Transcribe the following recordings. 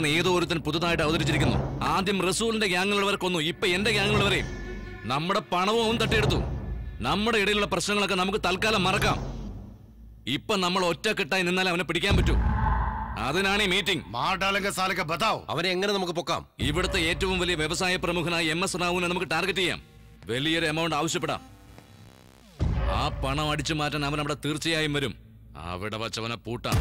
അങ്ങനെ ഏതോ ഒരുത്തൻ പുതുതായിട്ട് അവതരിച്ചിരിക്കുന്നു. ആദ്യം റസൂലിന്റെ ഗ്യാങ്ങുള്ളവരെ കൊന്നു, ഇപ്പൊ എന്റെ ഗ്യാങ്ങുള്ളവരെയും. നമ്മുടെ പണവും അവൻ തട്ടിയെടുത്തു. നമ്മുടെ ഇടയിലുള്ള പ്രശ്നങ്ങളൊക്കെ നമുക്ക് തൽക്കാലം മറക്കാം. ഇപ്പൊ നമ്മൾ ഒറ്റക്കെട്ടായി നിന്നാലേ അവനെ പിടിക്കാൻ പറ്റൂ. അതിനാണ് ഈ മീറ്റിംഗ്. അവനെ എങ്ങനെ നമുക്ക് പൊക്കാം? ഇവിടുത്തെ ഏറ്റവും വലിയ വ്യവസായ പ്രമുഖനായ MS റാവുവിനെ നമുക്ക് ടാർഗറ്റ് ചെയ്യാം. വലിയൊരു എമൗണ്ട് ആവശ്യപ്പെടാം. ആ പണം അടിച്ചു മാറ്റാൻ അവൻ അവിടെ തീർച്ചയായും വരും. അവിടെ വച്ചവനെ പൂട്ടാം.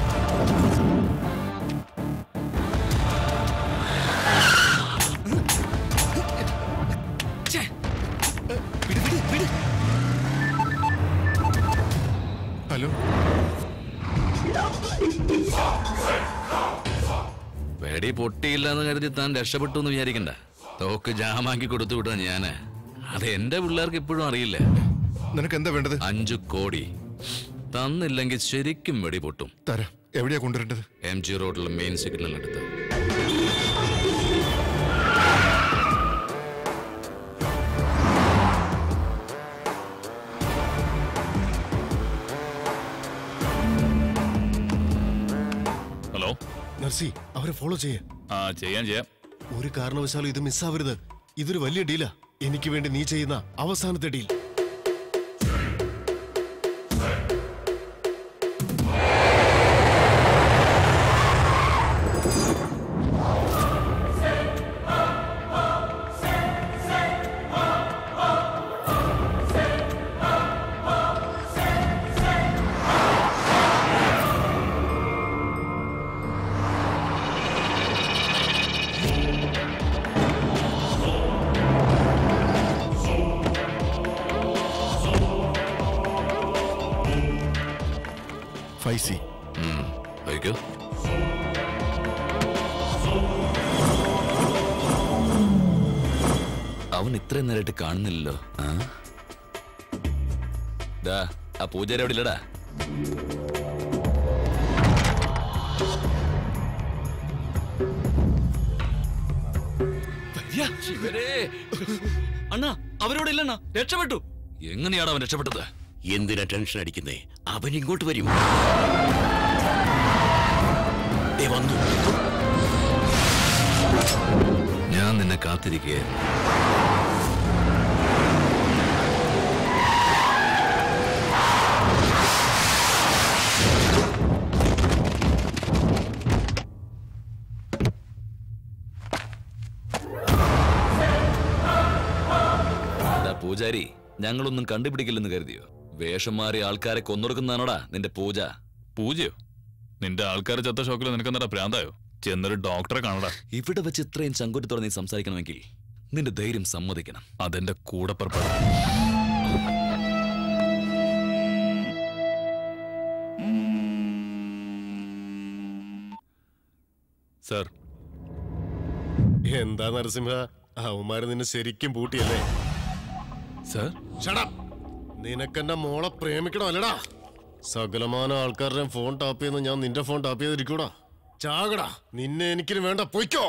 ഹലോ, വെടി പൊട്ടിയില്ല എന്ന് കരുതി താൻ രക്ഷപ്പെട്ടു എന്ന് വിചാരിക്കണ്ട. തോക്ക് ജാമാക്കി കൊടുത്തു വിട്ടാ ഞാന്. അത് എന്റെ പിള്ളേർക്ക് ഇപ്പോഴും അറിയില്ല. നിനക്ക് എന്താ വേണ്ടത്? 5 കോടി തന്നില്ലെങ്കിൽ ശരിക്കും വെടി പൊട്ടും. തരാം. എവിടെയാ കൊണ്ടുവരേണ്ടത്? MG റോഡിലെ മെയിൻ സിഗ്നലിനടുത്ത്. ഹലോ നർസി, അവരെ ഫോളോ ചെയ്യാം. ഒരു കാരണവശാലും ഇത് മിസ്സാവരുത്. ഇതൊരു വലിയ ഡീലാ. എനിക്ക് വേണ്ടി നീ ചെയ്യുന്ന അവസാനത്തെ ഡീൽ. ഫൈസി, അവൻ ഇത്രയും നേരമായിട്ട് കാണുന്നില്ലല്ലോ. ആ പൂജാരി അവിടെ ഇല്ലടാ. അണ്ണാ, അവരോട് ഇല്ലണ്ണ, രക്ഷപ്പെട്ടു. എങ്ങനെയാണ് അവൻ രക്ഷപ്പെട്ടത്? എന്തിനാ ടെൻഷൻ അടിക്കുന്നേ? അവൻ ഇങ്ങോട്ട് വരും. വന്നു. ഞാൻ നിന്നെ കാത്തിരിക്കുകയായിരുന്നു. പൂജാരി, ഞങ്ങളൊന്നും കണ്ടുപിടിക്കില്ലെന്ന് കരുതിയോ? വേഷം മാറി ആൾക്കാരെ കൊന്നൊടുക്കുന്നതാണോടാ നിന്റെ പൂജ? പൂജയോ? നിന്റെ ആൾക്കാരെ ചത്ത ഷോക്കിൽ നിനക്കെന്താ പ്രാന്തായോ? ചെന്നൊരു ഡോക്ടറെ കാണടാ. ഇവിടെ വെച്ച് ഇത്രയും ചങ്കുറ്റത്തോടെ നീ സംസാരിക്കണമെങ്കിൽ നിന്റെ ധൈര്യം സമ്മതിക്കണം. അതെന്റെ കൂടെ പുറപ്പെടും. സർ. എന്താ നരസിംഹ, അവന്മാര് നിന്നെ ശരിക്കും പൂട്ടിയല്ലേ? സർ, നിനക്കെന്റെ മോളെ പ്രേമിക്കണോ അല്ലടാ? സകലമാന ആൾക്കാരുടെയും ഫോൺ ടാപ്പ് ചെയ്യുന്ന ഞാൻ നിന്റെ ഫോൺ ടാപ്പ് ചെയ്തിരിക്കൂടാ. ചാകടാ, നിന്നെ എനിക്കിന് വേണ്ട, പൊയ്ക്കോ.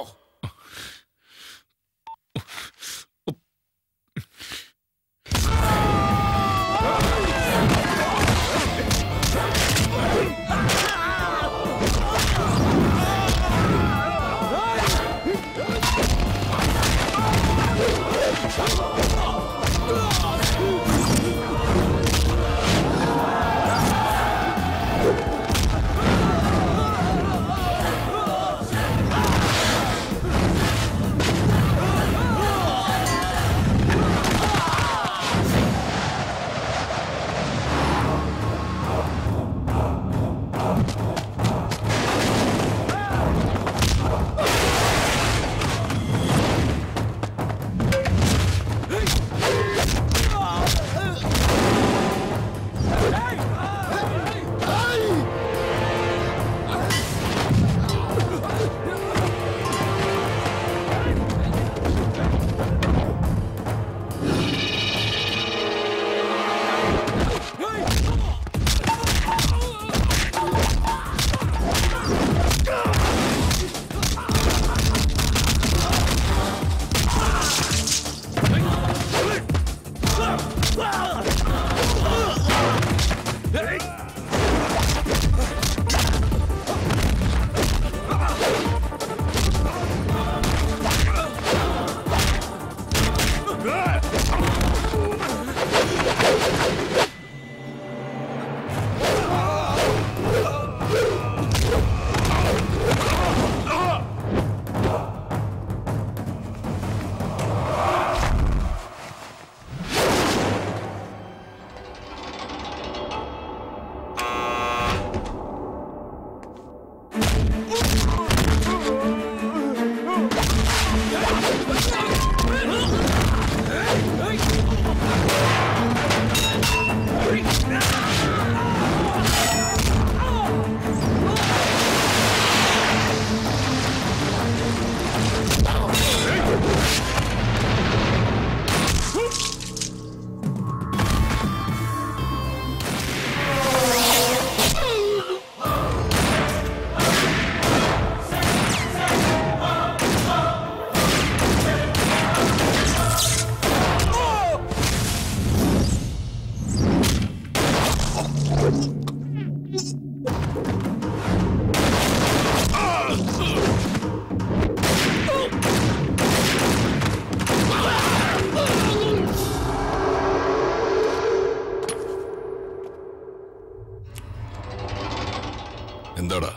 എന്താടാ,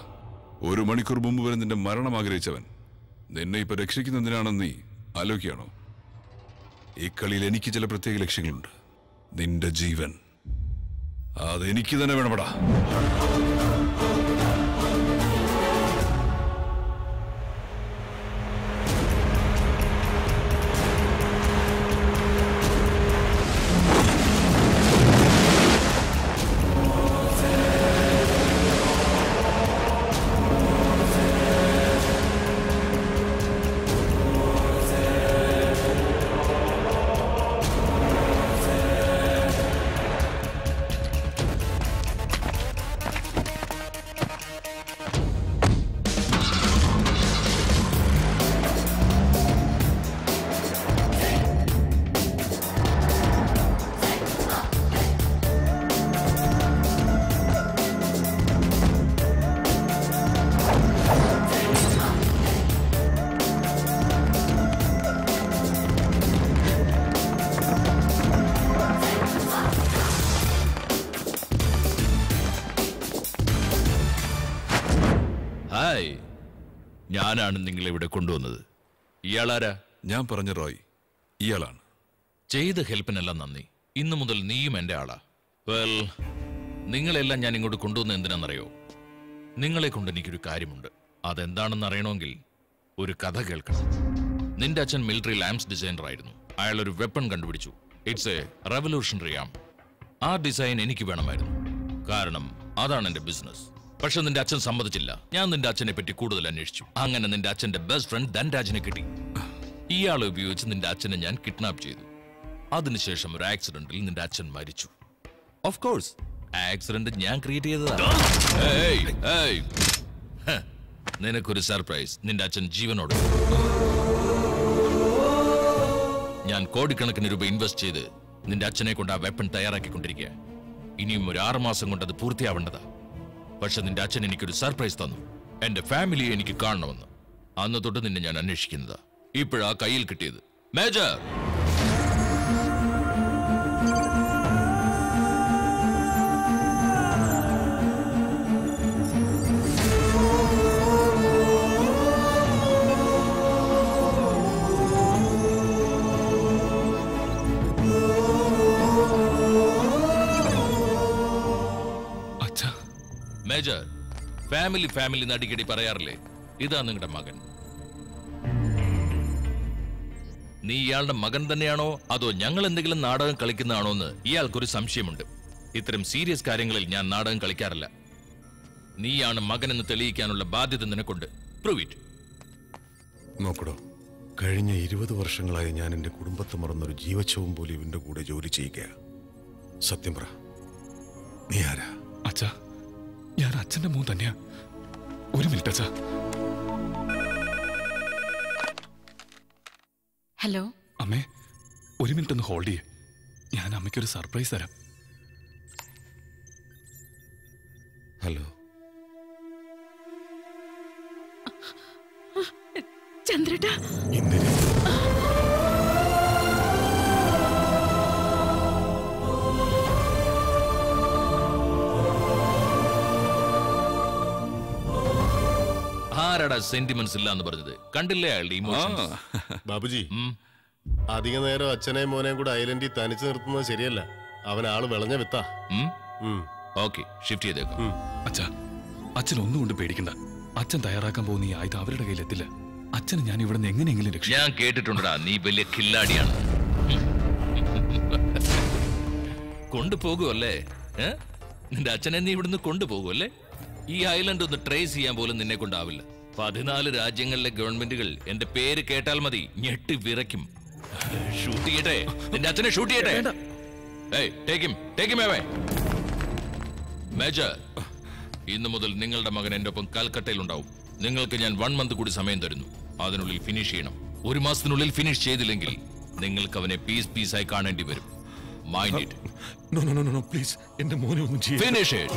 1 മണിക്കൂർ മുമ്പ് വരെ നിന്റെ മരണം ആഗ്രഹിച്ചവൻ നിന്നെ ഇപ്പൊ രക്ഷിക്കുന്നതിനാണെന്ന് നീ ആലോചിക്കുകയാണോ? ഈ കളിയിൽ എനിക്ക് ചില പ്രത്യേക ലക്ഷ്യങ്ങളുണ്ട്. നിന്റെ ജീവൻ അതെനിക്ക് തന്നെ വേണമടാ. ഹായ്, ഞാനാണ് നിങ്ങളെ ഇവിടെ കൊണ്ടുവന്നത്. ഇയാളാരാ? ഞാൻ പറഞ്ഞ റോയ് ഇയാളാണ്. ചെയ്ത ഹെൽപ്പിനെല്ലാം നന്ദി. ഇന്നു മുതൽ നീയും എന്റെ ആളാ. വെൽ, നിങ്ങളെല്ലാം ഞാൻ ഇങ്ങോട്ട് കൊണ്ടുവന്ന എന്തിനാണെന്നറിയോ? നിങ്ങളെ കൊണ്ട് എനിക്കൊരു കാര്യമുണ്ട്. അതെന്താണെന്ന് അറിയണമെങ്കിൽ ഒരു കഥ കേൾക്കണം. നിന്റെ അച്ഛൻ മിലിറ്ററി ലാംപ്സ് ഡിസൈനർ ആയിരുന്നു. അയാൾ ഒരു വെപ്പൺ കണ്ടുപിടിച്ചു. ഇറ്റ്സ് എ റെവല്യൂഷണറി ആം. ആ ഡിസൈൻ എനിക്ക് വേണമായിരുന്നു, കാരണം അതാണ് എന്റെ ബിസിനസ്. പക്ഷെ നിന്റെ അച്ഛൻ സമ്മതിച്ചില്ല. ഞാൻ നിന്റെ അച്ഛനെ പറ്റി കൂടുതൽ അന്വേഷിച്ചു. അങ്ങനെ നിന്റെ അച്ഛന്റെ ബെസ്റ്റ് ഫ്രണ്ട് ധൻരാജിനെ കിട്ടി. ഇയാളെ ഉപയോഗിച്ച് നിന്റെ അച്ഛനെ ഞാൻ കിഡ്നാപ്പ് ചെയ്തു. അതിനുശേഷം ഒരു ആക്സിഡന്റിൽ നിന്റെ അച്ഛൻ മരിച്ചു. ഓഫ് കോഴ്സ്, ആക്സിഡന്റ് ഞാൻ ക്രിയേറ്റ് ചെയ്തതാ. നിനക്കൊരു സർപ്രൈസ്. നിന്റെ അച്ഛൻ ജീവനോട്. ഞാൻ കോടിക്കണക്കിന് രൂപ ഇൻവെസ്റ്റ് ചെയ്ത് നിന്റെ അച്ഛനെ കൊണ്ട് ആ വെപ്പൺ തയ്യാറാക്കിക്കൊണ്ടിരിക്കുക. ഇനിയും ഒരു 6 മാസം കൊണ്ട് അത് പൂർത്തിയാവേണ്ടതാ. പക്ഷെ നിന്റെ അച്ഛൻ എനിക്കൊരു സർപ്രൈസ് തന്നു. എന്റെ ഫാമിലിയെ എനിക്ക് കാണണമെന്ന്. അന്ന് തൊട്ട് നിന്നെ ഞാൻ അന്വേഷിക്കുന്നതാ. ഇപ്പോഴാ കയ്യിൽ കിട്ടിയത്. മേജർ, മേജർ, ഫാമിലി നടിക്കടി പറയാറില്ലേ, ഇതാ നിങ്ങളുടെ മകൻ. നീ ഇയാളുടെ മകൻ തന്നെയാണോ അതോ ഞങ്ങൾ എന്തെങ്കിലും നാടകം കളിക്കുന്നതാണോ എന്ന് ഇയാൾക്കൊരു സംശയമുണ്ട്. ഇത്തരം സീരിയസ് കാര്യങ്ങളിൽ ഞാൻ നാടകം കളിക്കാറില്ല. നീയാണ് മകനെന്ന് തെളിയിക്കാനുള്ള ബാധ്യത നിനക്കുണ്ട്. Prove it. നോക്കടോ, കഴിഞ്ഞ 20 വർഷങ്ങളായി ഞാൻ എന്റെ കുടുംബത്തെ മറന്നൊരു ജീവച്ഛവും പോലെ ഇവന്റെ കൂടെ ജോലി ചെയ്യുക. സത്യം പറ, നീ ആരാ? അച്ഛാ, ഞാൻ അച്ഛന്റെ മോൻ തന്നെയാ. ഒരു മിനിറ്റ് അച്ഛാ. ഹലോ അമ്മേ, ഒരു മിനിറ്റ് ഒന്ന് ഹോൾഡ് ചെയ്യേ. ഞാൻ അമ്മയ്ക്കൊരു സർപ്രൈസ് തരാം. ഹലോ ചന്ദ്രേട്ടാ. ഇന്ദിര, ആരാടാ സെന്റിമെന്റ്സ് ഇല്ല എന്ന് പറഞ്ഞത്? കണ്ടില്ലേ അയാളുടെ ഇമോഷൻസ്? ബാബുജി, അധിക നേരം അച്ഛനെയും മോനെയും കൂടെ ഐലൻഡിൽ തനിച്ചു നിർത്തുന്നത് ശരിയല്ല. അവൻ ആള് വിളഞ്ഞ വിത്താ. ഓക്കെ, ഷിഫ്റ്റ് ചെയ്തേക്കാം. അച്ഛാ, അച്ഛൻ ഒന്നുകൊണ്ട് പേടിക്കണ്ട. അച്ഛൻ തയ്യാറാക്കാൻ പോകുന്ന ഈ ആയുധം അവരുടെ കയ്യിലെത്തില്ല. അച്ഛന് ഞാൻ ഇവിടെ നിന്ന് എങ്ങനെയെങ്കിലും രക്ഷിക്കും. ഞാൻ കേട്ടിട്ടുണ്ടടാ, നീ വലിയ കില്ലാടിയാണ്. കൊണ്ടുപോകുമല്ലേ? നിന്റെ അച്ഛനെ നീ ഇവിടുന്ന് കൊണ്ടുപോകുമല്ലേ? ഈ ഐലൻഡ് ഒന്ന് ട്രേസ് ചെയ്യാൻ പോലും നിന്നെ കൊണ്ടാവില്ല. 14 രാജ്യങ്ങളിലെ ഗവൺമെന്റുകൾ എന്റെ പേര് കേട്ടാൽ മതി ഞെട്ടി വിറയ്ക്കും. ഷൂട്ട് ചെയ്യട്ടെ, നിന്റെ അച്ഛനെ ഷൂട്ട് ചെയ്യട്ടെ. മേജർ, ഇന്നു മുതൽ നിങ്ങളുടെ മകൻ എന്റെ ഒപ്പം കൽക്കട്ടയിൽ ഉണ്ടാവും. നിങ്ങൾക്ക് ഞാൻ 1 മന്ത് കൂടി സമയം തരുന്നു. അതിനുള്ളിൽ ഫിനിഷ് ചെയ്യണം. 1 മാസത്തിനുള്ളിൽ ഫിനിഷ് ചെയ്തില്ലെങ്കിൽ നിങ്ങൾക്ക് അവനെ പീസായി കാണേണ്ടി വരും. Mind it. പ്ലീസ്, എന്റെ മോനെ ഒന്നും ചെയ്യരുത്. Finish it.